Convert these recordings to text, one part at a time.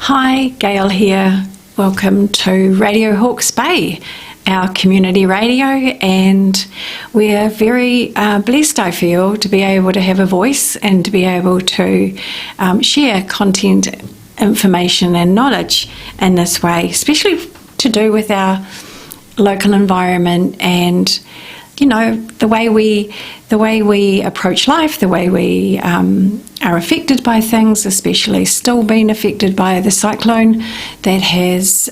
Hi, Gail here. Welcome to Radio Hawke's Bay, our community radio, and we're very blessed, I feel, to be able to have a voice and to be able to share content, information and knowledge in this way, especially to do with our local environment and, you know, the way we approach life, the way we are affected by things, especially still being affected by the cyclone that has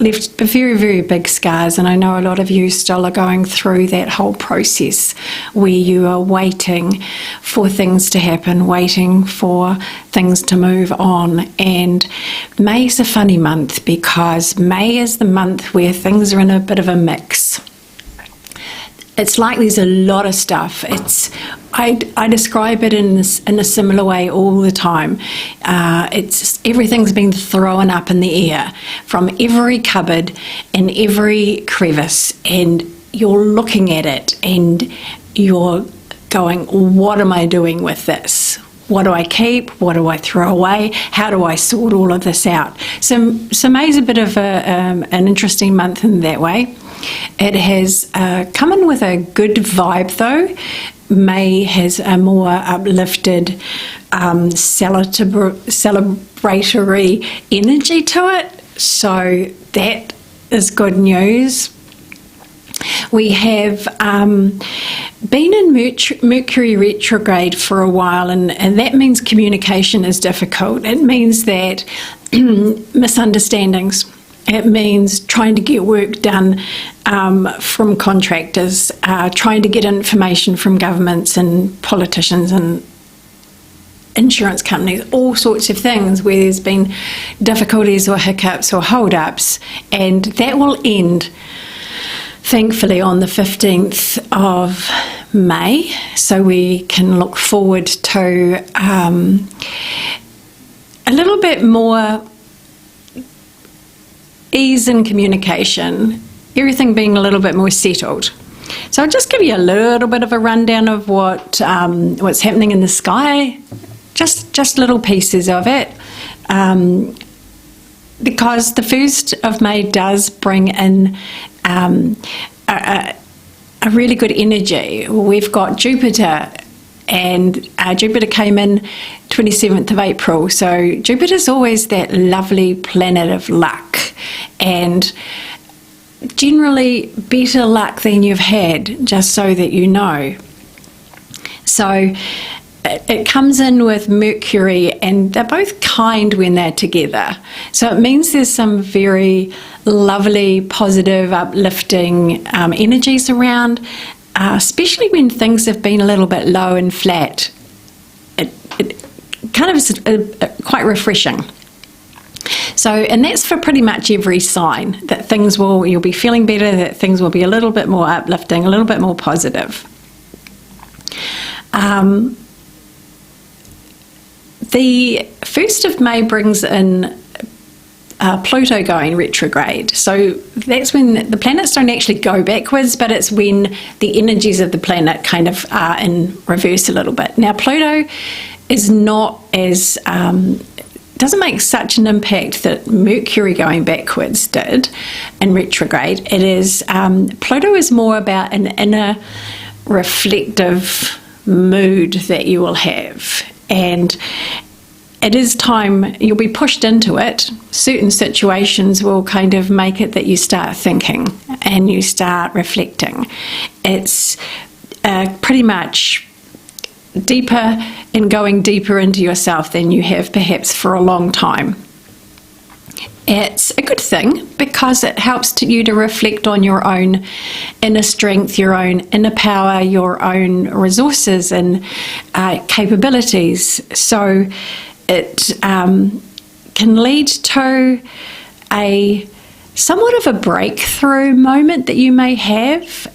left very, very big scars. And I know a lot of you still are going through that whole process where you are waiting for things to happen, waiting for things to move on. And May's a funny month because May is the month where things are in a bit of a mix. It's like there's a lot of stuff. I describe it in a similar way all the time. Everything's been thrown up in the air from every cupboard and every crevice, and you're looking at it and you're going, what am I doing with this? What do I keep? What do I throw away? How do I sort all of this out? So May's a bit of an interesting month in that way. It has come in with a good vibe though. May has a more uplifted, celebratory energy to it. So that is good news. We have been in Mercury retrograde for a while, and that means communication is difficult. It means that misunderstandings. It means trying to get work done from contractors, trying to get information from governments and politicians and insurance companies, all sorts of things where there's been difficulties or hiccups or hold-ups, and that will end thankfully on the 15th of May, so we can look forward to a little bit more ease in communication, everything being a little bit more settled. So I'll just give you a little bit of a rundown of what's happening in the sky, just little pieces of it, because the 1st of May does bring in a really good energy. We've got Jupiter, and Jupiter came in 27th of April, so Jupiter's always that lovely planet of luck, and generally better luck than you've had, just so that you know. So it comes in with Mercury, and they're both kind when they're together. So it means there's some very lovely, positive, uplifting energies around, especially when things have been a little bit low and flat. It kind of is quite refreshing. So, and that's for pretty much every sign, that you'll be feeling better, that things will be a little bit more uplifting, a little bit more positive. The 1st of May brings in Pluto going retrograde. So that's when the planets don't actually go backwards, but it's when the energies of the planet kind of are in reverse a little bit. Now, Pluto is not as doesn't make such an impact that Mercury going backwards did in retrograde. It is Pluto is more about an inner reflective mood that you will have, and it is time you'll be pushed into it. Certain situations will kind of make it that you start thinking and you start reflecting. It's pretty much deeper and going deeper into yourself than you have perhaps for a long time. It's a good thing because it helps you to reflect on your own inner strength, your own inner power, your own resources and capabilities. So it can lead to a somewhat of a breakthrough moment that you may have,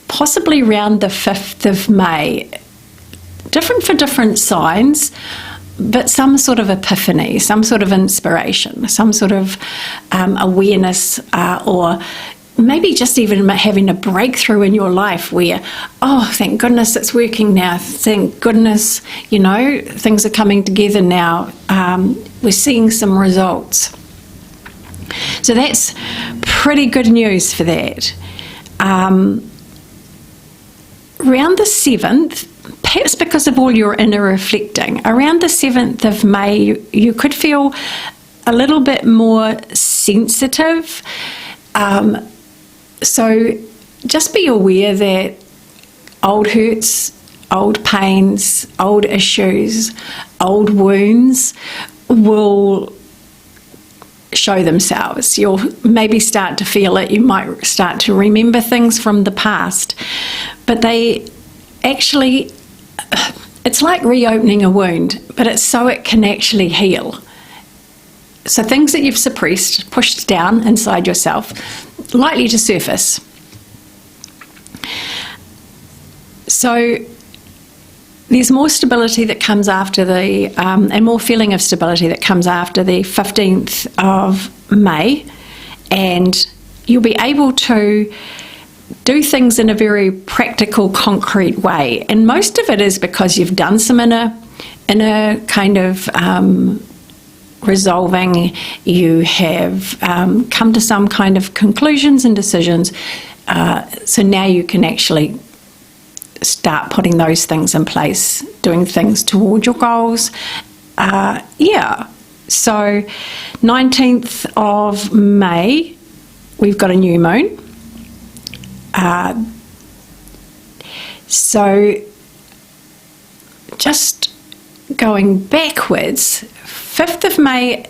possibly around the 5th of May. Different for different signs, but some sort of epiphany, some sort of inspiration, some sort of awareness or maybe just even having a breakthrough in your life where, oh, thank goodness it's working now. Thank goodness, things are coming together now. We're seeing some results. So that's pretty good news for that. Around the 7th, perhaps because of all your inner reflecting, around the 7th of May, you could feel a little bit more sensitive. So just be aware that old hurts, old pains, old issues, old wounds will show themselves. You'll maybe start to feel it. You might start to remember things from the past. But they actually, it's like reopening a wound, but it's so it can actually heal. So things that you've suppressed, pushed down inside yourself, likely to surface. So there's more stability that comes after and more feeling of stability that comes after the 15th of May, and you'll be able to do things in a very practical, concrete way. And most of it is because you've done some inner kind of resolving. You have come to some kind of conclusions and decisions. So now you can actually start putting those things in place, doing things toward your goals. So 19th of May, we've got a new moon. So just going backwards, 5th of May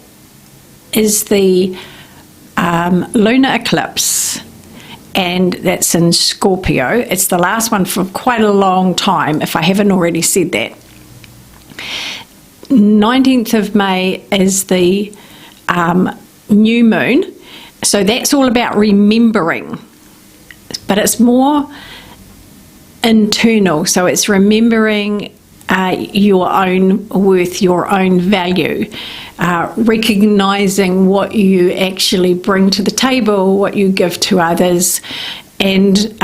is the lunar eclipse, and that's in Scorpio. It's the last one for quite a long time, if I haven't already said that. 19th of May is the new moon, so that's all about remembering, but it's more internal, so it's remembering your own worth, your own value, recognising what you actually bring to the table, what you give to others, and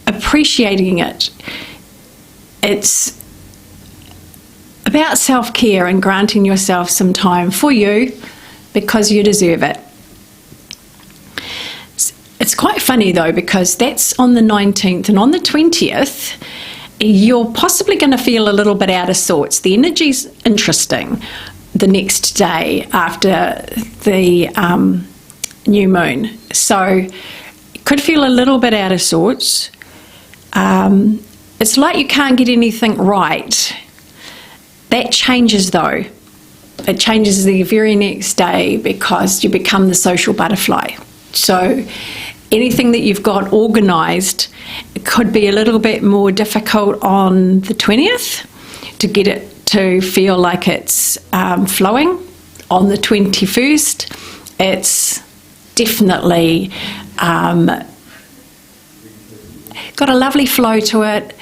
appreciating it. It's about self-care and granting yourself some time for you because you deserve it. It's quite funny though, because that's on the 19th, and on the 20th you're possibly going to feel a little bit out of sorts. The energy's interesting the next day after the new moon, so you could feel a little bit out of sorts. It's like you can't get anything right. That changes though. It changes the very next day because you become the social butterfly. So anything that you've got organised could be a little bit more difficult on the 20th to get it to feel like it's flowing. On the 21st, it's definitely got a lovely flow to it,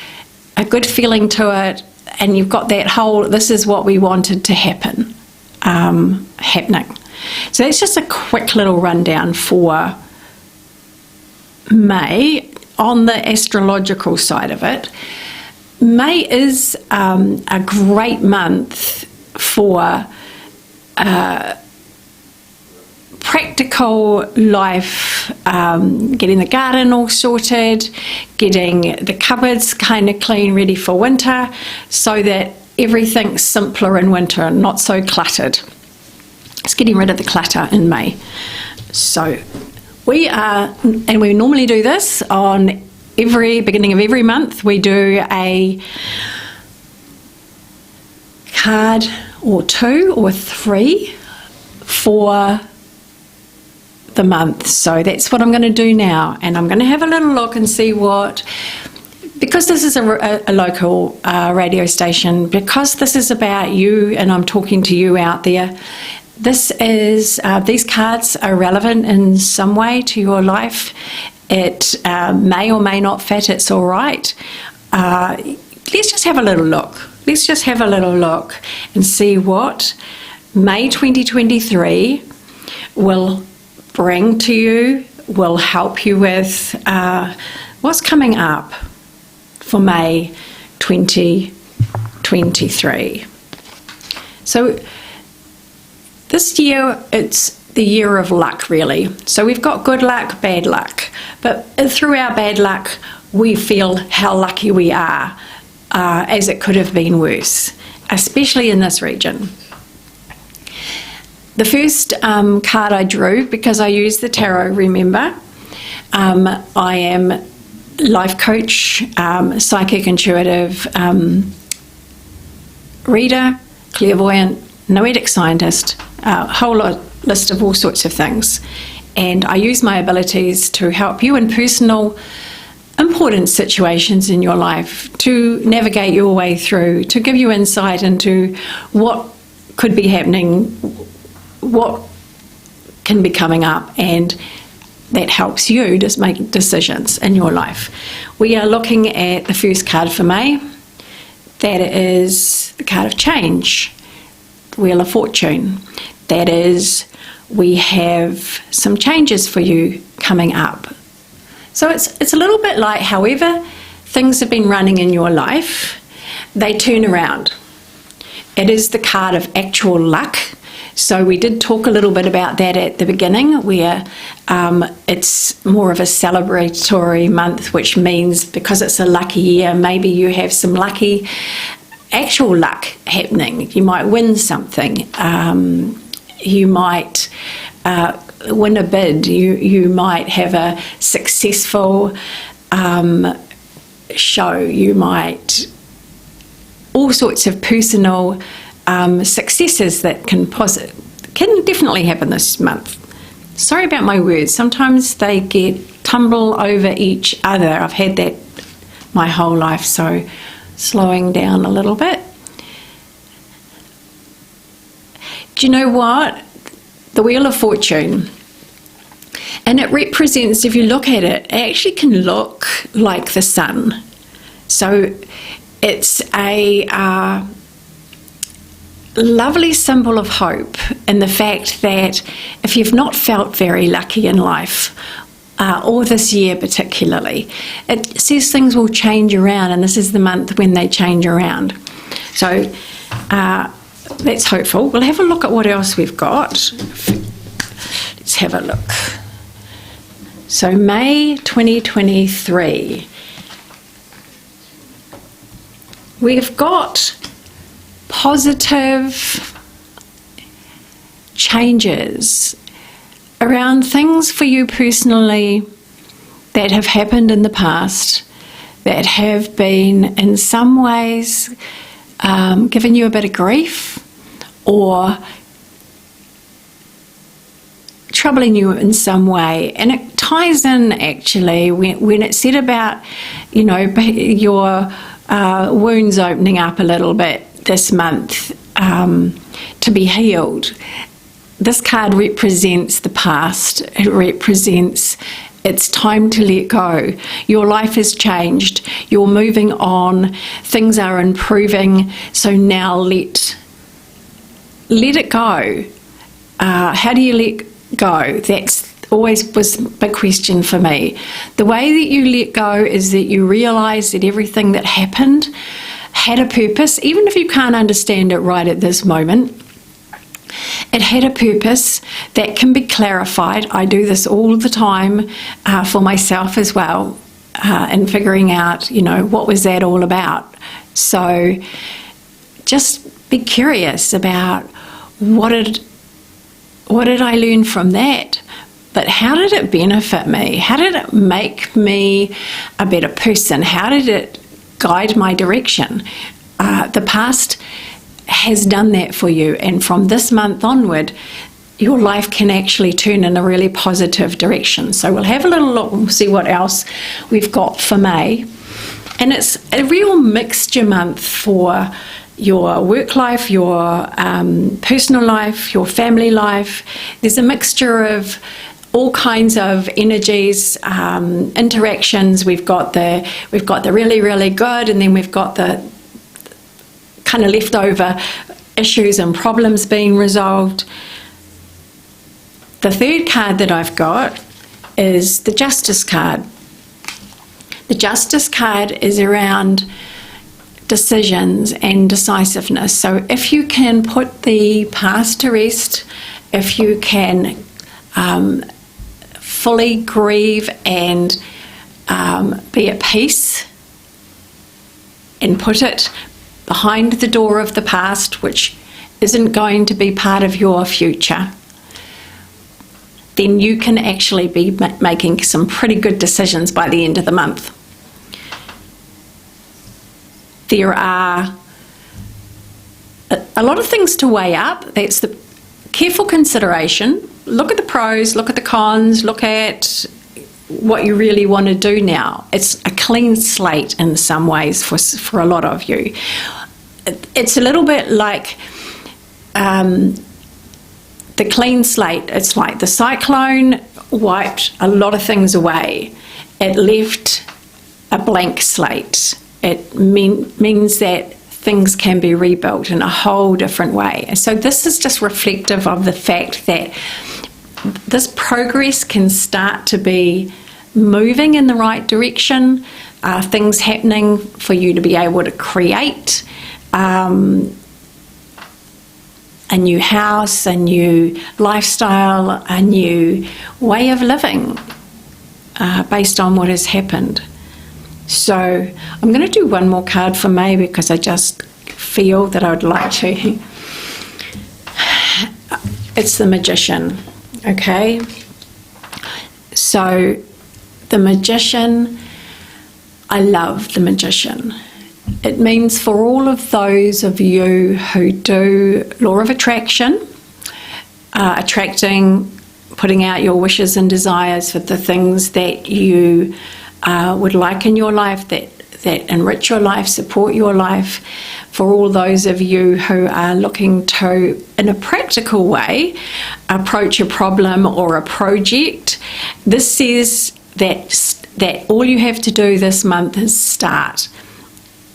a good feeling to it, and you've got that whole, this is what we wanted to happen, happening. So that's just a quick little rundown for May. On the astrological side of it, May is a great month for practical life, getting the garden all sorted, getting the cupboards kind of clean, ready for winter, so that everything's simpler in winter and not so cluttered. It's getting rid of the clutter in May. So we normally do this on every beginning of every month. We do a card or 2 or 3 for the month. So that's what I'm going to do now, and I'm going to have a little look and see what, because this is a local radio station, because this is about you and I'm talking to you out there, this is these cards are relevant in some way to your life. It may or may not fit. It's all right. Let's just have a little look. Let's just have a little look and see what May 2023 will bring to you will help you with what's coming up for May 2023. So this year, it's the year of luck, really. So we've got good luck, bad luck. But through our bad luck, we feel how lucky we are, as it could have been worse, especially in this region. The first card I drew, because I use the tarot, remember, I am life coach, psychic intuitive reader, clairvoyant, noetic scientist, a whole list of all sorts of things. And I use my abilities to help you in personal, important situations in your life, to navigate your way through, to give you insight into what could be happening, what can be coming up, and that helps you to make decisions in your life. We are looking at the first card for May. That is the card of change, Wheel of Fortune. That is, we have some changes for you coming up. So it's a little bit like however things have been running in your life, they turn around. It is the card of actual luck. So we did talk a little bit about that at the beginning, where it's more of a celebratory month, which means because it's a lucky year, maybe you have some lucky actual luck happening. You might win something. You might win a bid. You might have a successful show. You might all sorts of personal successes that can definitely happen this month. Sorry about my words. Sometimes they tumble over each other. I've had that my whole life, so slowing down a little bit. Do you know what? The Wheel of Fortune, and it represents, if you look at it, it actually can look like the sun. So it's a lovely symbol of hope in the fact that if you've not felt very lucky in life, or this year particularly, it says things will change around, and this is the month when they change around. So that's hopeful. We'll have a look at what else we've got. Let's have a look. So May 2023, we've got positive changes around things for you personally that have happened in the past, that have been in some ways given you a bit of grief or troubling you in some way. And it ties in actually when it's said about, your wounds opening up a little bit this month to be healed. This card represents the past. It represents it's time to let go. Your life has changed. You're moving on. Things are improving. So now let it go. How do you let go? That's always was a big question for me. The way that you let go is that you realise that everything that happened had a purpose, even if you can't understand it right at this moment. It had a purpose that can be clarified. I do this all the time for myself as well, in figuring out, what was that all about. So just be curious about what did I learn from that? But how did it benefit me? How did it make me a better person? How did it guide my direction? The past has done that for you, and from this month onward your life can actually turn in a really positive direction. So we'll have a little look and see what else we've got for May. And it's a real mixture month for your work life, your personal life, your family life. There's a mixture of all kinds of energies, interactions. We've got the really, really good, and then we've got the kind of leftover issues and problems being resolved. The third card that I've got is the Justice card. The Justice card is around decisions and decisiveness. So if you can put the past to rest, if you can fully grieve and be at peace and put it behind the door of the past, which isn't going to be part of your future, then you can actually be making some pretty good decisions by the end of the month. There are a lot of things to weigh up. That's the careful consideration. Look at the pros, look at the cons, look at what you really want to do now. It's a clean slate in some ways for a lot of you. It's a little bit like the clean slate. It's like the cyclone wiped a lot of things away. It left a blank slate. It means that things can be rebuilt in a whole different way. So this is just reflective of the fact that this progress can start to be moving in the right direction, things happening for you to be able to create a new house, a new lifestyle, a new way of living based on what has happened. So I'm going to do one more card for May because I just feel that I would like to. It's the Magician, okay? So the Magician, I love the Magician. It means for all of those of you who do law of attraction, attracting, putting out your wishes and desires for the things that you would like in your life, that enrich your life, support your life. For all those of you who are looking to, in a practical way, approach a problem or a project, this says that all you have to do this month is start.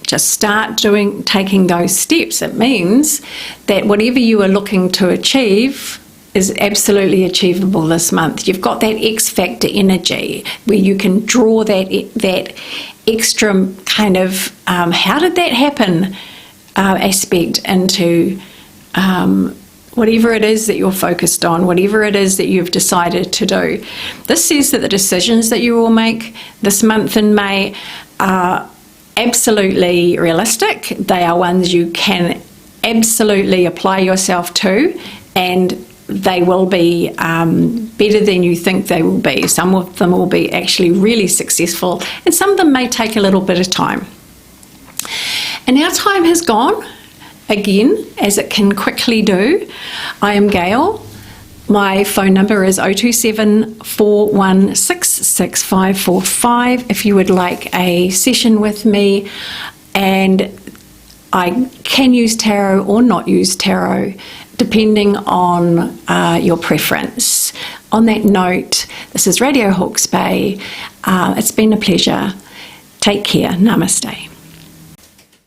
Just start taking those steps. It means that whatever you are looking to achieve is absolutely achievable this month. You've got that X factor energy where you can draw that extra kind of how did that happen aspect into whatever it is that you're focused on, whatever it is that you've decided to do. This says that the decisions that you will make this month in May are absolutely realistic. They are ones you can absolutely apply yourself to, and they will be better than you think they will be. Some of them will be actually really successful, and some of them may take a little bit of time. And our time has gone, again, as it can quickly do. I am Gail. My phone number is 027 416 6545 if you would like a session with me, and I can use tarot or not use tarot depending on your preference. On that note, this is Radio Hawke's Bay. It's been a pleasure. Take care. Namaste.